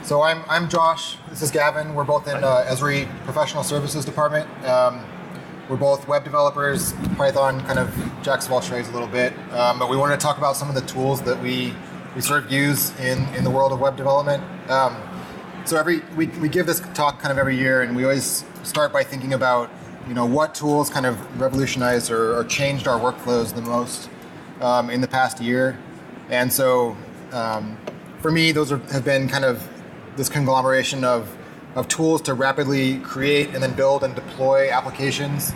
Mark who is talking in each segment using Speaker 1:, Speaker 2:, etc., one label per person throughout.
Speaker 1: So I'm Josh. This is Gavin. We're both in Esri Professional Services Department. We're both web developers, Python, kind of jacks of all trades a little bit. But we wanted to talk about some of the tools that we sort of use in the world of web development. So we give this talk kind of every year, and we always start by thinking about what tools kind of revolutionized or changed our workflows the most in the past year. And so for me, those have been kind of this conglomeration of tools to rapidly create and then build and deploy applications.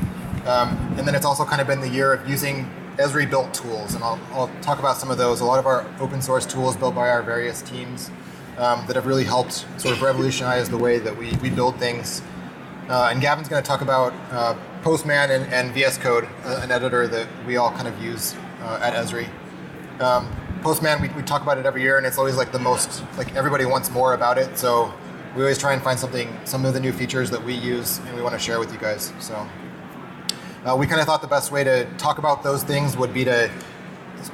Speaker 1: And then it's also kind of been the year of using Esri built tools, and I'll talk about some of those. A lot of our open source tools built by our various teams that have really helped sort of revolutionize the way that we build things. And Gavin's going to talk about Postman and VS Code, an editor that we all kind of use at Esri. Postman, we talk about it every year, and it's always like the most, like everybody wants more about it. So we always try and find some of the new features that we use and we want to share with you guys. So we kind of thought the best way to talk about those things would be to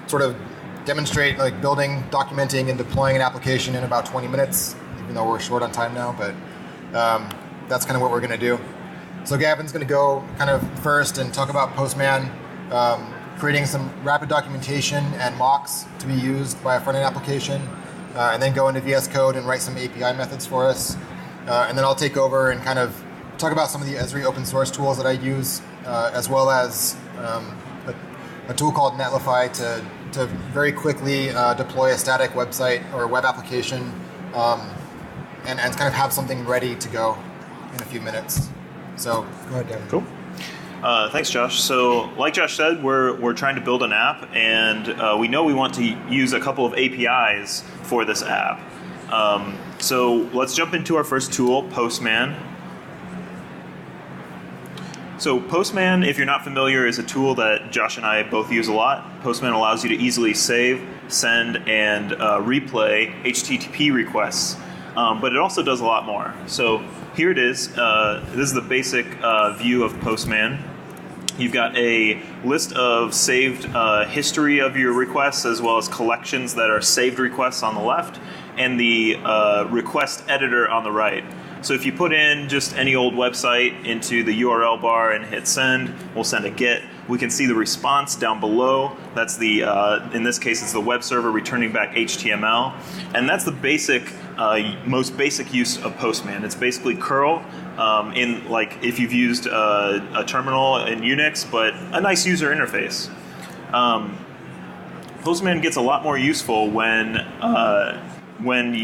Speaker 1: sort of demonstrate like building, documenting, and deploying an application in about 20 minutes, even though we're short on time now, but that's kind of what we're going to do. So Gavin's going to go kind of first and talk about Postman, creating some rapid documentation and mocks to be used by a front-end application, and then go into VS Code and write some API methods for us. And then I'll take over and kind of talk about some of the Esri open source tools that I use, as well as a tool called Netlify to very quickly deploy a static website or a web application, and kind of have something ready to go in a few minutes. So go ahead, Gavin.
Speaker 2: Cool. Thanks, Josh. So, like Josh said, we're trying to build an app, and we know we want to use a couple of APIs for this app. So let's jump into our first tool, Postman. So Postman, if you're not familiar, is a tool that Josh and I both use a lot. Postman allows you to easily save, send, and replay HTTP requests, but it also does a lot more. So here it is. This is the basic view of Postman. You've got a list of saved history of your requests, as well as collections that are saved requests on the left, and the request editor on the right. So if you put in just any old website into the URL bar and hit send, we'll send a GET. We can see the response down below. That's the, in this case, it's the web server returning back HTML. And that's the basic, most basic use of Postman. It's basically curl in, like, if you've used a terminal in Unix, but a nice user interface. Postman gets a lot more useful when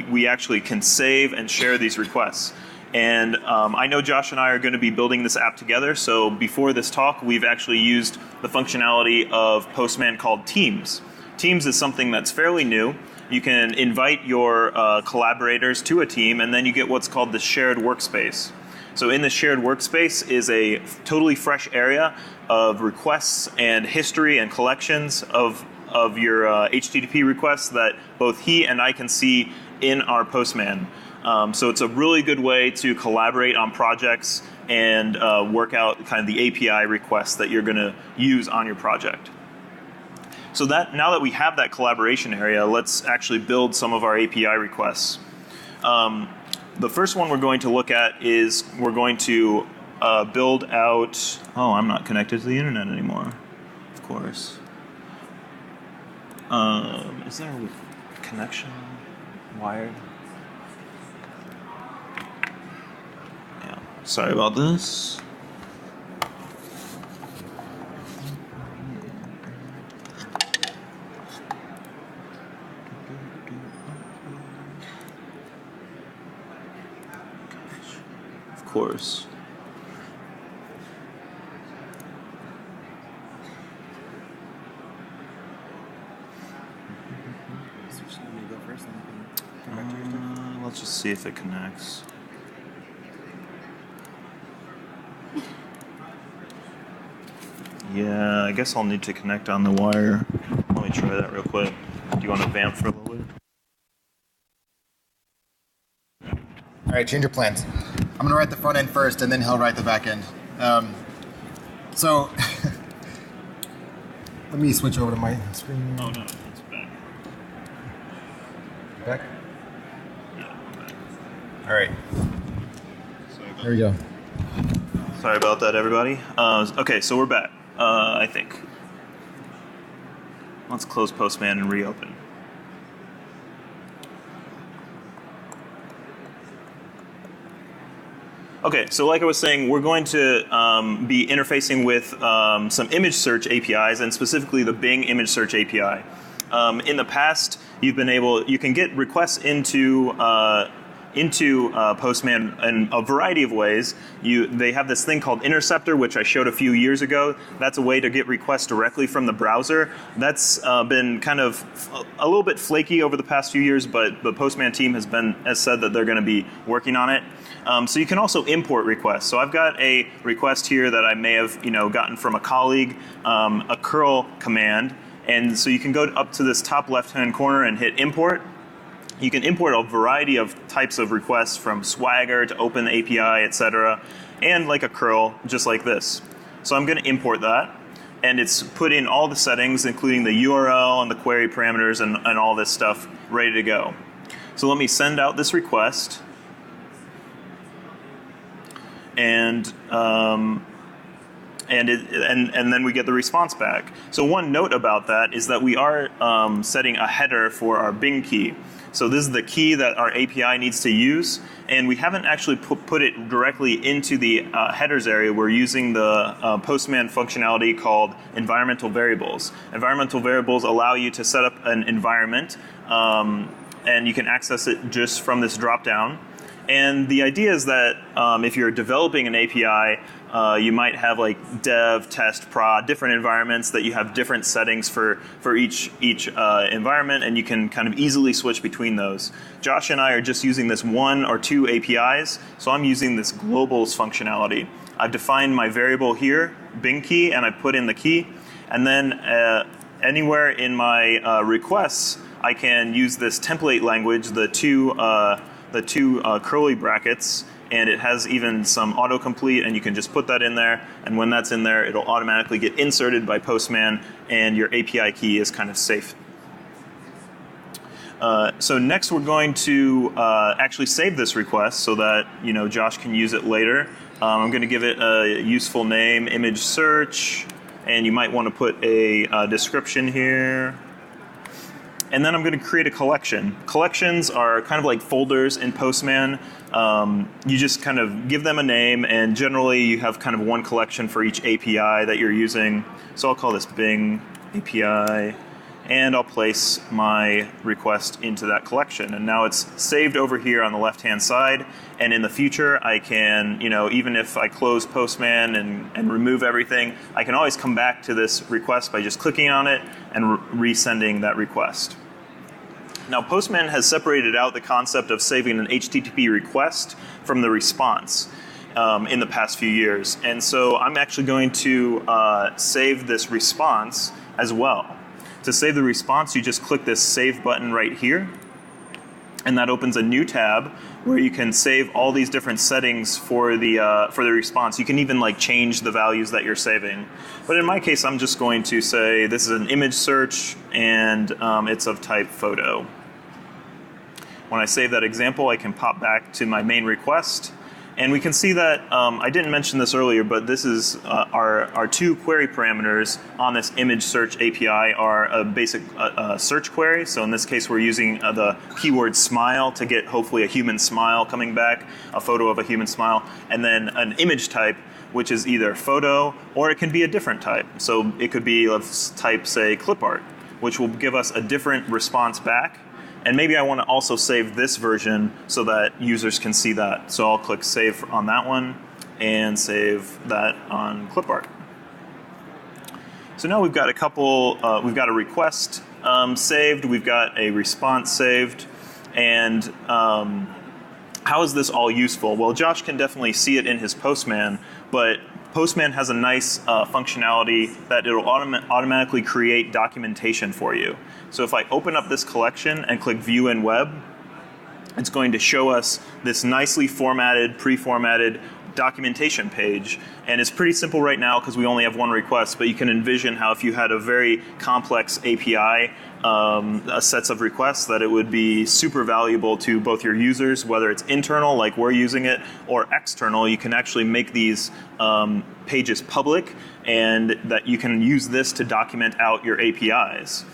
Speaker 2: we actually can save and share these requests. And I know Josh and I are going to be building this app together, so before this talk, we've actually used the functionality of Postman called Teams. Teams is something that's fairly new. You can invite your collaborators to a team, and then you get what's called the shared workspace. So in the shared workspace is a totally fresh area of requests and history and collections of your HTTP requests that both he and I can see in our Postman. So it's a really good way to collaborate on projects and work out kind of the API requests that you're going to use on your project. So now that we have that collaboration area, let's actually build some of our API requests. The first one we're going to look at is we're going to build out... Oh, I'm not connected to the internet anymore, of course. Is there a connection wired? Yeah, sorry about this. Of course. Let's just see if it connects. Yeah, I guess I'll need to connect on the wire. Let me try that real quick. Do you want to vamp for a little bit?
Speaker 1: All right, change your plans. I'm going to write the front end first, and then he'll write the back end. So let me switch over to my screen.
Speaker 2: Oh, no, it's back.
Speaker 1: Back?
Speaker 2: Yeah, back.
Speaker 1: All right. There we go.
Speaker 2: Sorry about that, everybody. Okay, so we're back, I think. Let's close Postman and reopen. Okay, so like I was saying, we're going to be interfacing with some image search APIs, and specifically the Bing image search API. In the past, you can get requests into Postman in a variety of ways. They have this thing called Interceptor, which I showed a few years ago. That's a way to get requests directly from the browser. That's been kind of a little bit flaky over the past few years, but the Postman team has said that they're going to be working on it. So you can also import requests. So I've got a request here that I may have gotten from a colleague, a curl command, and so you can go up to this top left-hand corner and hit import. You can import a variety of types of requests, from Swagger to Open API, etc., and like a curl, just like this. So I'm going to import that, and it's put in all the settings, including the URL and the query parameters and all this stuff, ready to go. So let me send out this request, and then we get the response back. So one note about that is that we are setting a header for our Bing key. So this is the key that our API needs to use, and we haven't actually put it directly into the headers area. We're using the Postman functionality called environmental variables. Environmental variables allow you to set up an environment, and you can access it just from this drop-down. And the idea is that if you're developing an API, you might have like dev, test, prod, different environments that you have different settings for each environment, and you can kind of easily switch between those. Josh and I are just using this one or two APIs, so I'm using this globals functionality. I've defined my variable here, Bing key, and I put in the key, and then anywhere in my requests, I can use this template language, the two curly brackets, and it has even some autocomplete, and you can just put that in there, and when that's in there, it'll automatically get inserted by Postman, and your API key is kind of safe. So next we're going to actually save this request so that Josh can use it later. I'm going to give it a useful name, image search, and you might want to put a description here. And then I'm going to create a collection. Collections are kind of like folders in Postman. You just kind of give them a name, and generally you have kind of one collection for each API that you're using. So I'll call this Bing API, and I'll place my request into that collection. And now it's saved over here on the left-hand side, and in the future I can, even if I close Postman and remove everything, I can always come back to this request by just clicking on it and resending that request. Now, Postman has separated out the concept of saving an HTTP request from the response in the past few years. And so I'm actually going to save this response as well. To save the response, you just click this Save button right here, and that opens a new tab where you can save all these different settings for the response. You can even change the values that you're saving. But in my case, I'm just going to say this is an image search, and it's of type photo. When I save that example, I can pop back to my main request, and we can see that I didn't mention this earlier, but this is our two query parameters on this image search API are a basic search query. So in this case, we're using the keyword smile to get hopefully a human smile coming back, a photo of a human smile, and then an image type, which is either photo or it can be a different type. So it could be, let's type, say, clip art, which will give us a different response back. And maybe I want to also save this version so that users can see that. So I'll click Save on that one and save that on clip art. So now we've got we've got a request saved, we've got a response saved, and how is this all useful? Well, Josh can definitely see it in his Postman, but Postman has a nice functionality that it'll automatically create documentation for you. So if I open up this collection and click View in Web, it's going to show us this nicely formatted, pre-formatted documentation page. And it's pretty simple right now because we only have one request, but you can envision how if you had a very complex API sets of requests, that it would be super valuable to both your users, whether it's internal, like we're using it, or external. You can actually make these pages public, and that you can use this to document out your APIs.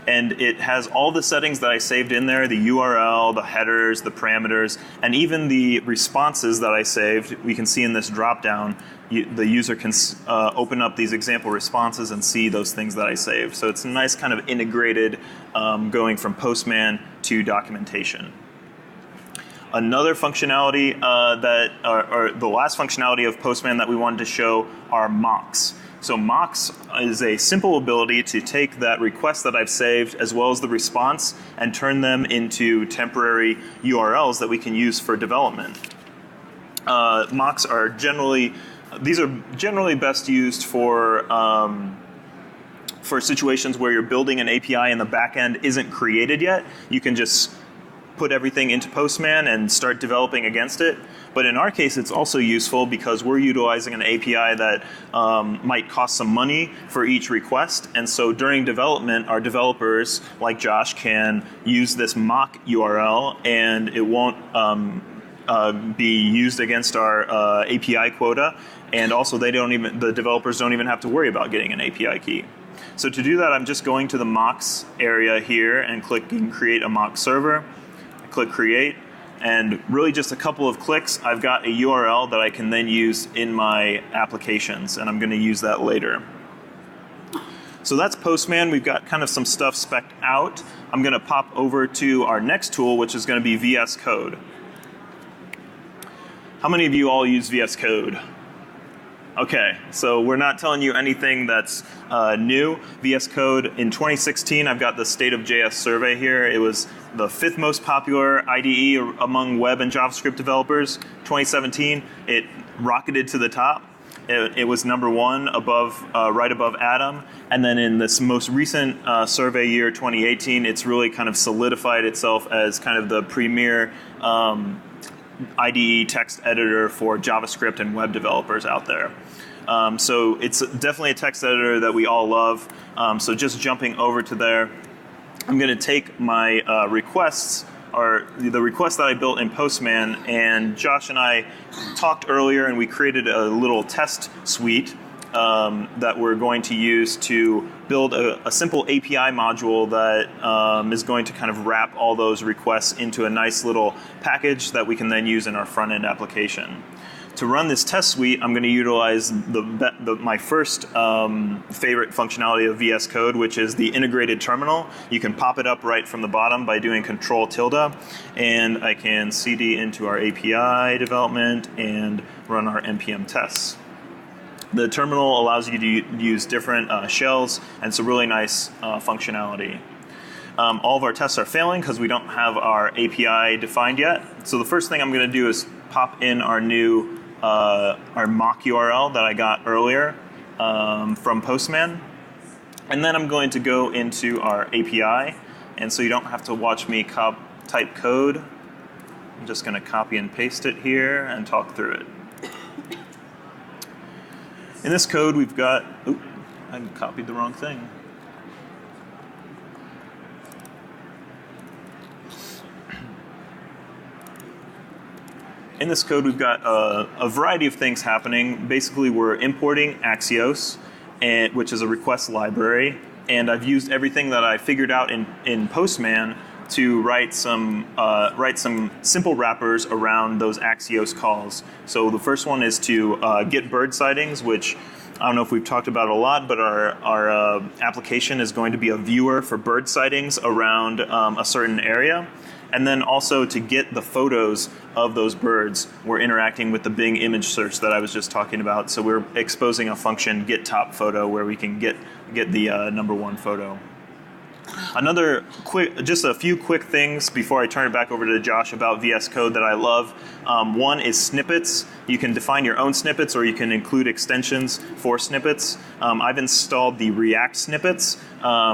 Speaker 2: And it has all the settings that I saved in there, the URL, the headers, the parameters, and even the responses that I saved. We can see in this dropdown, the user can open up these example responses and see those things that I saved. So it's a nice kind of integrated going from Postman to documentation. Another functionality or the last functionality of Postman that we wanted to show are mocks. So mocks is a simple ability to take that request that I've saved as well as the response and turn them into temporary URLs that we can use for development. Mocks are generally best used for situations where you're building an API and the backend isn't created yet. You can just put everything into Postman and start developing against it. But in our case, it's also useful because we're utilizing an API that might cost some money for each request. And so during development, our developers, like Josh, can use this mock URL, and it won't be used against our API quota. And also, the developers don't even have to worry about getting an API key. So to do that, I'm just going to the mocks area here and clicking Create a Mock Server. I click Create. And really just a couple of clicks, I've got a URL that I can then use in my applications, and I'm going to use that later. So that's Postman. We've got kind of some stuff spec'd out. I'm going to pop over to our next tool, which is going to be VS Code. How many of you all use VS Code? Okay, so we're not telling you anything that's new. VS Code in 2016, I've got the State of JS survey here. It was the 5th most popular IDE among web and JavaScript developers. 2017, it rocketed to the top. It was number 1 right above Atom. And then in this most recent survey year, 2018, it's really kind of solidified itself as kind of the premier IDE text editor for JavaScript and web developers out there. So it's definitely a text editor that we all love. So just jumping over to there, I'm going to take my requests, or the requests that I built in Postman, and Josh and I talked earlier, and we created a little test suite that we're going to use to build a simple API module that is going to kind of wrap all those requests into a nice little package that we can then use in our front-end application. To run this test suite, I'm going to utilize my first favorite functionality of VS Code, which is the integrated terminal. You can pop it up right from the bottom by doing Control-tilde, and I can CD into our API development and run our npm tests. The terminal allows you to use different shells, and it's a really nice functionality. All of our tests are failing because we don't have our API defined yet. So the first thing I'm going to do is pop in our new our mock URL that I got earlier from Postman. And then I'm going to go into our API. And so you don't have to watch me type code. I'm just going to copy and paste it here and talk through it. In this code, we've got, I copied the wrong thing. In this code, we've got a variety of things happening. Basically, we're importing Axios, which is a request library. And I've used everything that I figured out in Postman to write some simple wrappers around those Axios calls. So the first one is to get bird sightings, which I don't know if we've talked about a lot, but our application is going to be a viewer for bird sightings around a certain area. And then also to get the photos of those birds, we're interacting with the Bing image search that I was just talking about. So we're exposing a function, get top photo, where we can get the number 1 photo. Just a few quick things before I turn it back over to Josh about VS Code that I love. One is snippets. You can define your own snippets, or you can include extensions for snippets. I've installed the React snippets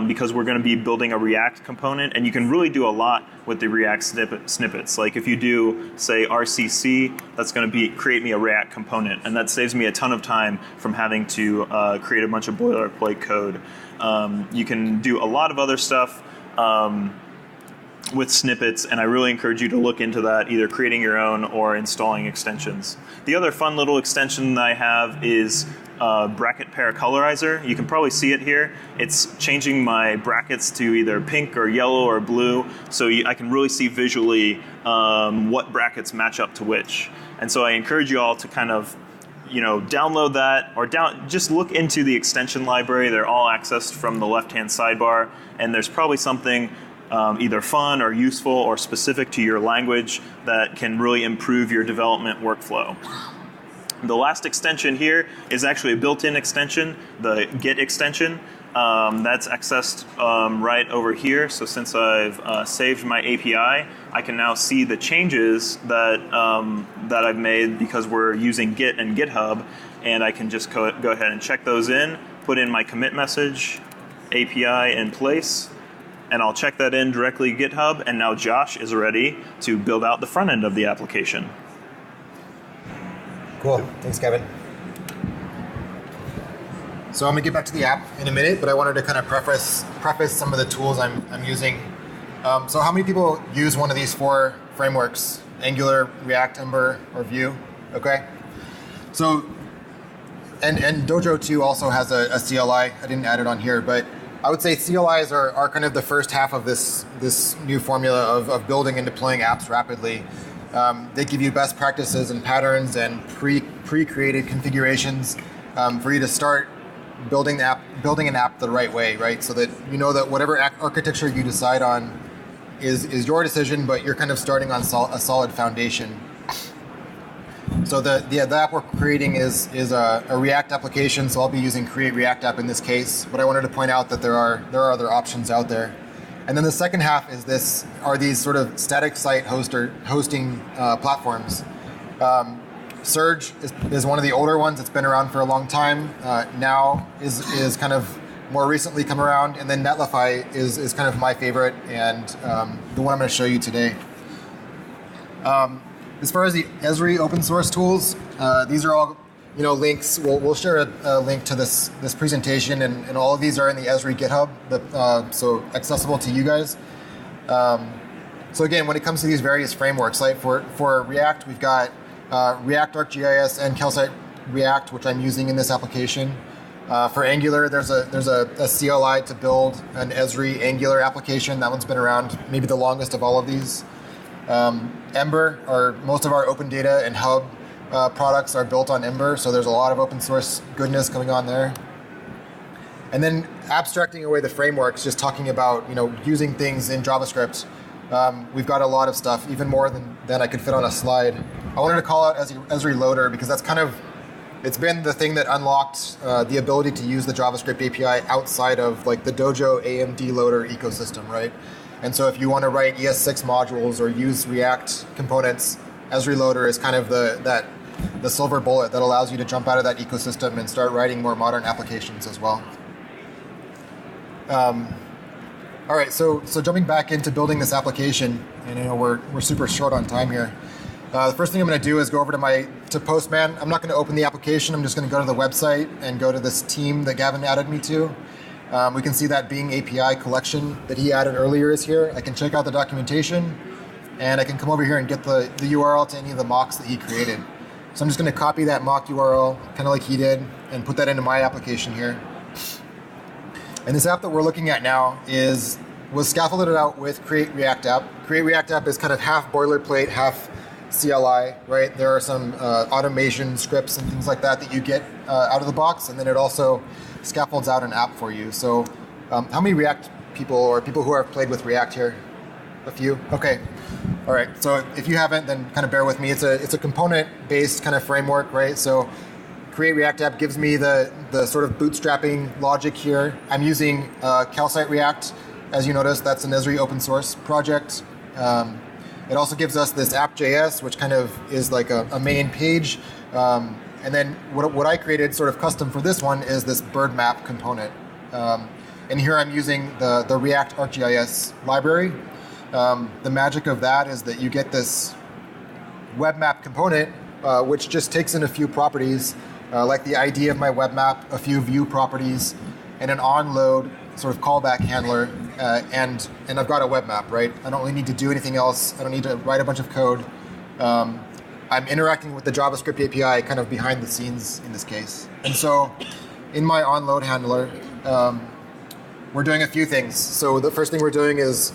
Speaker 2: because we're going to be building a React component, and you can really do a lot with the React snippets. Like if you do, say, RCC, that's going to create me a React component, and that saves me a ton of time from having to create a bunch of boilerplate code. You can do a lot of other stuff with snippets, and I really encourage you to look into that, either creating your own or installing extensions. The other fun little extension that I have is bracket pair colorizer. You can probably see it here. It's changing my brackets to either pink or yellow or blue, so I can really see visually what brackets match up to which. And so I encourage you all to kind of download that, or just look into the extension library. They're all accessed from the left-hand sidebar, and there's probably something either fun or useful or specific to your language that can really improve your development workflow. The last extension here is actually a built-in extension, the Git extension. That's accessed right over here. So since I've saved my API, I can now see the changes that I've made because we're using Git and GitHub, and I can just go ahead and check those in, put in my commit message, API in place, and I'll check that in directly to GitHub, and now Josh is ready to build out the front end of the application.
Speaker 1: Cool. Thanks, Kevin. So I'm going to get back to the app in a minute, but I wanted to kind of preface some of the tools I'm using. So how many people use one of these 4 frameworks? Angular, React, Ember, or Vue? Okay. So, and Dojo 2 also has a CLI. I didn't add it on here, but I would say CLIs are kind of the first half of this new formula of building and deploying apps rapidly. They give you best practices and patterns and pre-created configurations for you to start building an app the right way, right? So that you know that whatever architecture you decide on is your decision, but you're kind of starting on a solid foundation. So the app we're creating is a React application, so I'll be using Create React App in this case, but I wanted to point out that there are other options out there. And then the second half are these sort of static site hosting platforms. Surge is one of the older ones. It's been around for a long time. Now is kind of more recently come around, and then Netlify is kind of my favorite and the one I'm going to show you today. As far as the Esri open source tools, these are all links. We'll share a link to this presentation, and all of these are in the Esri GitHub, so accessible to you guys. So again, when it comes to these various frameworks, like for React, we've got React ArcGIS and Calcite React, which I'm using in this application. For Angular, there's a CLI to build an Esri Angular application. That one's been around maybe the longest of all of these. Ember, most of our open data and hub products are built on Ember, so there's a lot of open source goodness going on there. And then abstracting away the frameworks, just talking about using things in JavaScript. We've got a lot of stuff, even more than I could fit on a slide. I wanted to call out Esri Loader because that's it's been the thing that unlocked the ability to use the JavaScript API outside of like the Dojo AMD Loader ecosystem, right? And so if you want to write ES6 modules or use React components, Esri Loader is kind of the silver bullet that allows you to jump out of that ecosystem and start writing more modern applications as well. All right, so jumping back into building this application, and we're super short on time here. The first thing I'm going to do is go over to Postman. I'm not going to open the application. I'm just going to go to the website and go to this team that Gavin added me to. We can see that Bing API collection that he added earlier is here. I can check out the documentation, and I can come over here and get the URL to any of the mocks that he created. So I'm just going to copy that mock URL, kind of like he did, and put that into my application here. And this app that we're looking at now was scaffolded out with Create React App. Create React App is kind of half boilerplate, half CLI, right? There are some automation scripts and things like that you get out of the box, and then it also scaffolds out an app for you. So how many React people or people who have played with React here? A few? Okay. All right. So if you haven't, then kind of bear with me. It's a component-based kind of framework, right? So Create React App gives me the sort of bootstrapping logic here. I'm using Calcite React. As you notice, that's an Esri open source project. It also gives us this app.js, which kind of is like a main page. And then what I created sort of custom for this one is this bird map component. And here I'm using the React ArcGIS library. The magic of that is that you get this web map component, which just takes in a few properties, like the ID of my web map, a few view properties, and an onload sort of callback handler, and I've got a web map, right? I don't really need to do anything else. I don't need to write a bunch of code. I'm interacting with the JavaScript API kind of behind the scenes in this case. And so in my onload handler, we're doing a few things. So the first thing we're doing is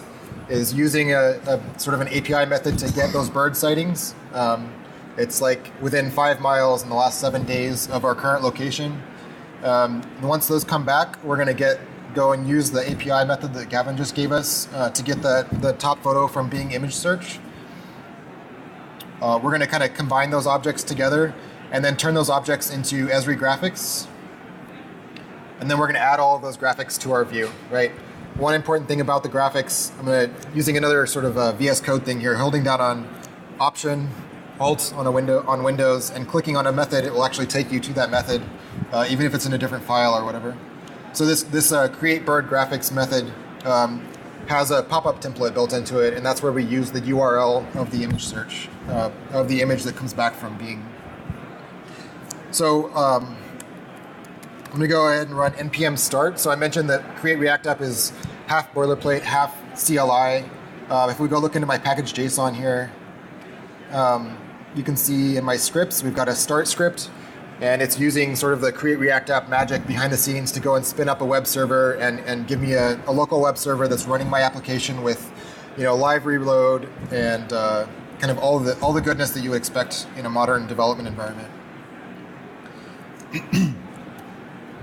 Speaker 1: using a sort of an API method to get those bird sightings. It's like within 5 miles in the last 7 days of our current location. And once those come back, we're going to go and use the API method that Gavin just gave us to get the top photo from Bing image search. We're going to kind of combine those objects together and then turn those objects into Esri graphics. And then we're going to add all of those graphics to our view, right? One important thing about the graphics, using another sort of VS Code thing here, holding down on Option, Alt on Windows, and clicking on a method, it will actually take you to that method, even if it's in a different file or whatever. So this create bird graphics method has a pop-up template built into it, and that's where we use the URL of the image search, of the image that comes back from Bing. So I'm going to go ahead and run npm start. So I mentioned that create React app is half boilerplate, half CLI. If we go look into my package.json here, you can see in my scripts, we've got a start script, and it's using sort of the create React app magic behind the scenes to go and spin up a web server and give me a local web server that's running my application with, live reload and kind of all the goodness that you would expect in a modern development environment.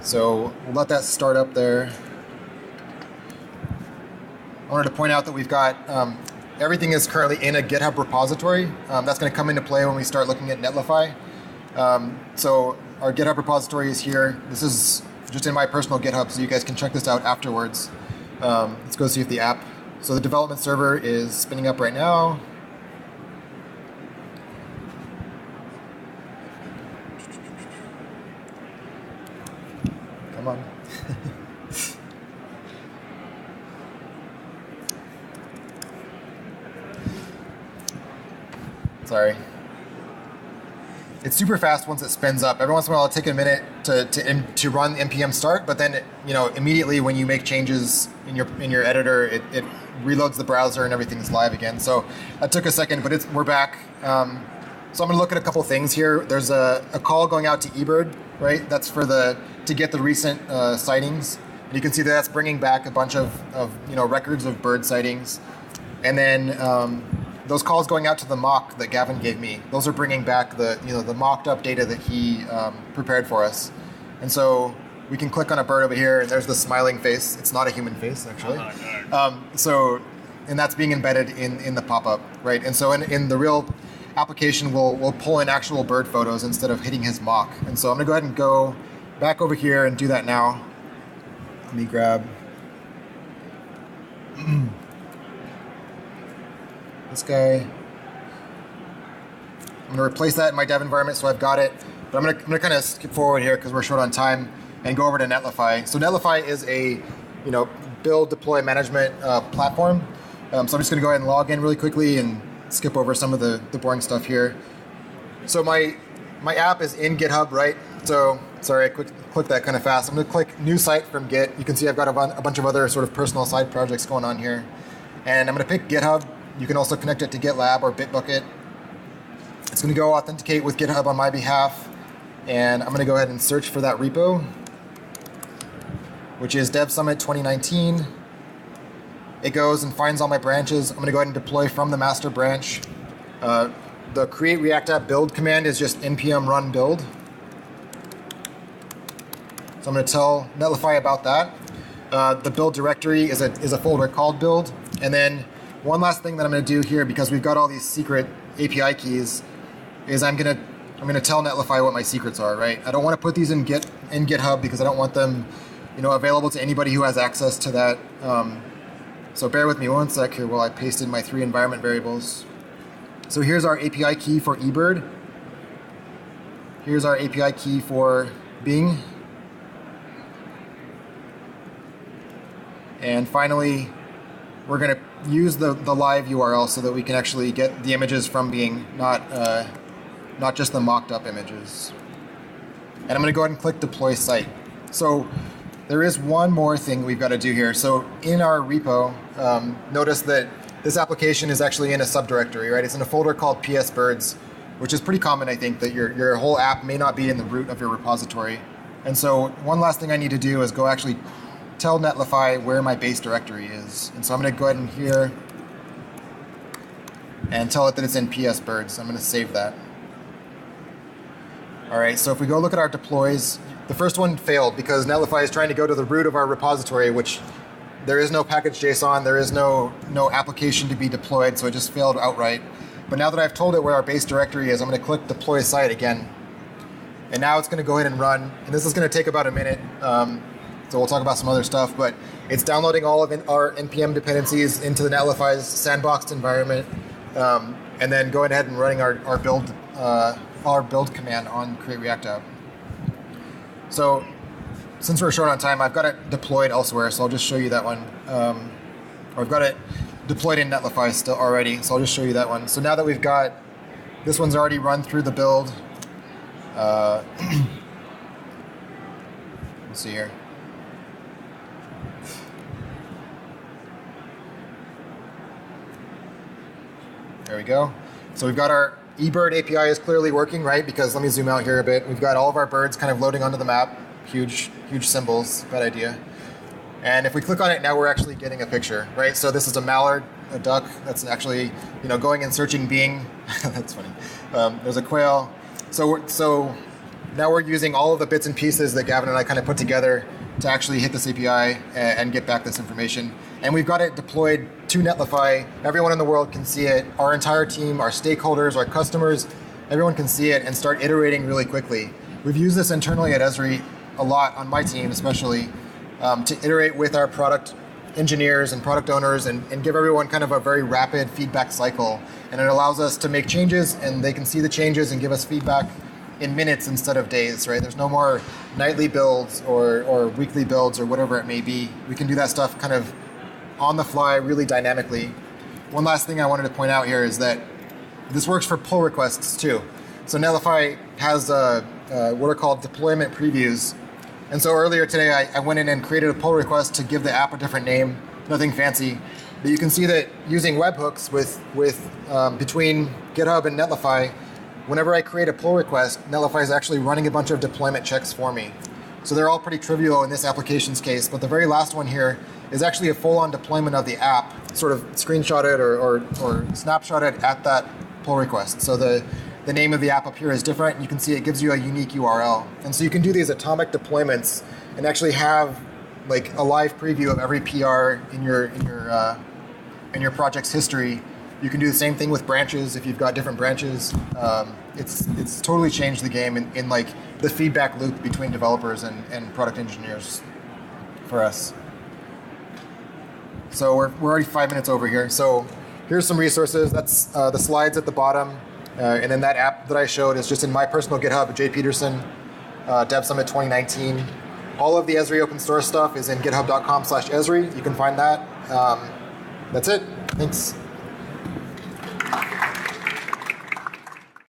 Speaker 1: So we'll let that start up there. I wanted to point out that we've got everything is currently in a GitHub repository. That's going to come into play when we start looking at Netlify. So our GitHub repository is here. This is just in my personal GitHub, so you guys can check this out afterwards. Let's go see if the app. So the development server is spinning up right now. Come on. Sorry. It's super fast once it spins up. Every once in a while, it'll take a minute to run npm start, but then immediately when you make changes in your editor, it reloads the browser and everything's live again. So that took a second, but we're back. So I'm going to look at a couple things here. There's a call going out to eBird, right? That's to get the recent sightings. And you can see that that's bringing back a bunch of records of bird sightings, and then those calls going out to the mock that Gavin gave me, those are bringing back the mocked up data that he prepared for us. And so we can click on a bird over here, and there's the smiling face. It's not a human face, actually. And that's being embedded in the pop-up, right? And so in the real application, we'll pull in actual bird photos instead of hitting his mock. And so I'm going to go ahead and go back over here and do that now. Let me grab this guy. I'm going to replace that in my dev environment so I've got it. But I'm going to kind of skip forward here because we're short on time and go over to Netlify. So Netlify is a build, deploy, management platform. So I'm just going to go ahead and log in really quickly and skip over some of the boring stuff here. So my app is in GitHub, right? So sorry, I clicked that kind of fast. I'm going to click new site from Git. You can see I've got a bunch of other sort of personal side projects going on here. And I'm going to pick GitHub. You can also connect it to GitLab or Bitbucket. It's going to go authenticate with GitHub on my behalf. And I'm going to go ahead and search for that repo, which is Dev Summit 2019. It goes and finds all my branches. I'm going to go ahead and deploy from the master branch. The create React app build command is just npm run build. So I'm going to tell Netlify about that. The build directory is a folder called build. And then one last thing that I'm going to do here, because we've got all these secret API keys, is I'm going to tell Netlify what my secrets are, right? I don't want to put these in GitHub because I don't want them, available to anybody who has access to that. So bear with me one sec here while I paste in my 3 environment variables. So here's our API key for eBird. Here's our API key for Bing. And finally, we're going to use the live URL so that we can actually get the images from being not just the mocked up images. And I'm going to go ahead and click deploy site. So there is one more thing we've got to do here. So in our repo, notice that this application is actually in a subdirectory, right? It's in a folder called psbirds, which is pretty common, I think, that your whole app may not be in the root of your repository. And so one last thing I need to do is go actually tell Netlify where my base directory is. And so I'm going to go ahead and here and tell it that it's in psbirds. I'm going to save that. All right, so if we go look at our deploys, the first one failed because Netlify is trying to go to the root of our repository, which there is no package.json, there is no application to be deployed, so it just failed outright. But now that I've told it where our base directory is, I'm going to click deploy site again. And now it's going to go ahead and run. And this is going to take about a minute. So we'll talk about some other stuff. But it's downloading all of our NPM dependencies into the Netlify's sandboxed environment. And then going ahead and running our build command on create React app. So since we're short on time, I've got it deployed elsewhere. So I'll just show you that one. Or I've got it deployed in Netlify still already, so I'll just show you that one. So now that we've got, this one's already run through the build. Let's see here. There we go. So we've got our eBird API is clearly working, right? Because let me zoom out here a bit. We've got all of our birds kind of loading onto the map. Huge symbols, bad idea. And if we click on it now, we're actually getting a picture, right? So this is a mallard, a duck that's actually, going and searching being. That's funny. There's a quail. So now we're using all of the bits and pieces that Gavin and I kind of put together to actually hit this API and get back this information. And we've got it deployed to Netlify. Everyone in the world can see it. Our entire team, our stakeholders, our customers, everyone can see it and start iterating really quickly. We've used this internally at Esri a lot, on my team especially, to iterate with our product engineers and product owners and give everyone kind of a very rapid feedback cycle. And it allows us to make changes and they can see the changes and give us feedback in minutes instead of days, right? There's no more nightly builds or weekly builds or whatever it may be. We can do that stuff kind of on the fly, really dynamically. One last thing I wanted to point out here is that this works for pull requests too. So Netlify has what are called deployment previews. And so earlier today, I went in and created a pull request to give the app a different name, nothing fancy. But you can see that using webhooks between GitHub and Netlify, whenever I create a pull request, Netlify is actually running a bunch of deployment checks for me. So they're all pretty trivial in this application's case, but the very last one here is actually a full-on deployment of the app, sort of screenshotted or snapshotted at that pull request. So the name of the app up here is different, and you can see it gives you a unique URL. And so you can do these atomic deployments and actually have like a live preview of every PR in your project's history. You can do the same thing with branches if you've got different branches. It's totally changed the game in like the feedback loop between developers and product engineers for us. So we're already 5 minutes over here. So here's some resources. That's the slides at the bottom. And then that app that I showed is just in my personal GitHub, Jay Peterson, Dev Summit 2019. All of the Esri open source stuff is in github.com/Esri. You can find that. That's it. Thanks.